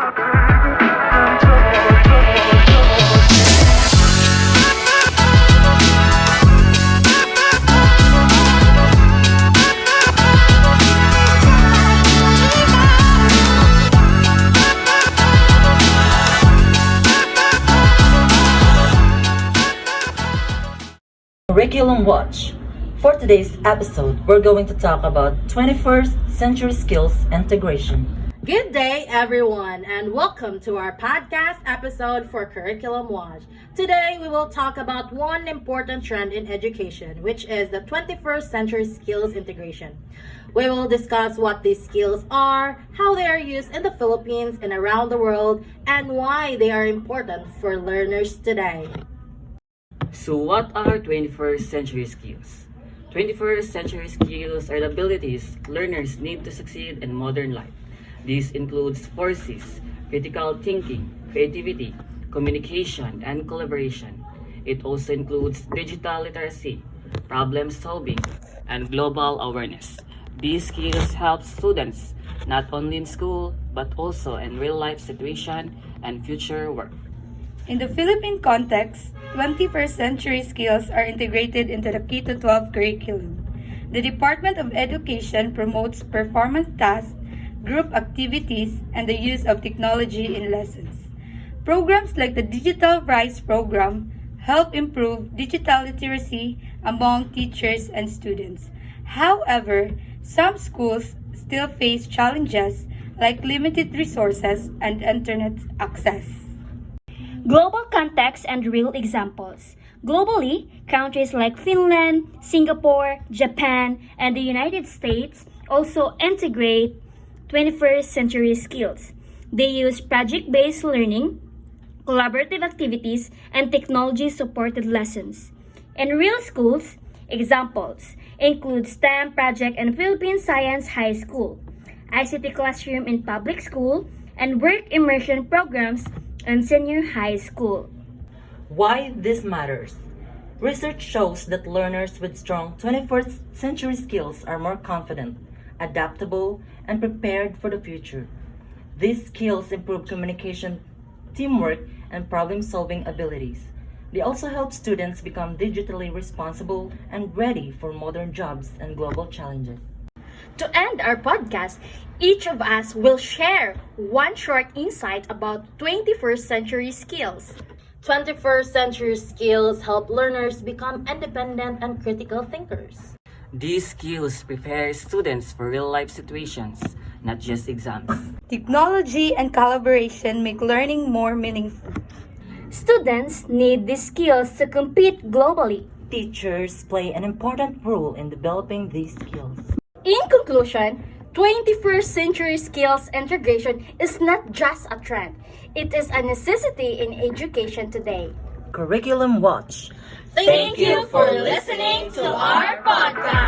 Curriculum Watch. For today's episode, we're going to talk about 21st century skills integration. Good day, everyone, and welcome to our podcast episode for Curriculum Watch. Today, we will talk about one important trend in education, which is the 21st century skills integration. We will discuss what these skills are, how they are used in the Philippines and around the world, and why they are important for learners today. So what are 21st century skills? 21st century skills are the abilities learners need to succeed in modern life. This includes forces, critical thinking, creativity, communication, and collaboration. It also includes digital literacy, problem solving, and global awareness. These skills help students not only in school but also in real-life situation and future work. In the Philippine context, 21st century skills are integrated into the K-12 curriculum. The Department of Education promotes performance tasks, group activities, and the use of technology in lessons. Programs like the Digital Rise program help improve digital literacy among teachers and students. However, some schools still face challenges like limited resources and internet access. Global context and real examples. Globally, countries like Finland, Singapore, Japan, and the United States also integrate 21st century skills. They use project-based learning, collaborative activities, and technology-supported lessons. In real schools, examples include STEM project in Philippine Science High School, ICT classroom in public school, and work immersion programs in senior high school. Why this matters? Research shows that learners with strong 21st century skills are more confident, adaptable, and prepared for the future. These skills improve communication, teamwork, and problem-solving abilities. They also help students become digitally responsible and ready for modern jobs and global challenges. To end our podcast, each of us will share one short insight about 21st century skills. 21st century skills help learners become independent and critical thinkers. These skills prepare students for real-life situations, not just exams. Technology and collaboration make learning more meaningful. Students need these skills to compete globally. Teachers play an important role in developing these skills. In conclusion, 21st century skills integration is not just a trend. It is a necessity in education today. Curriculum Watch. Thank you for listening to our podcast.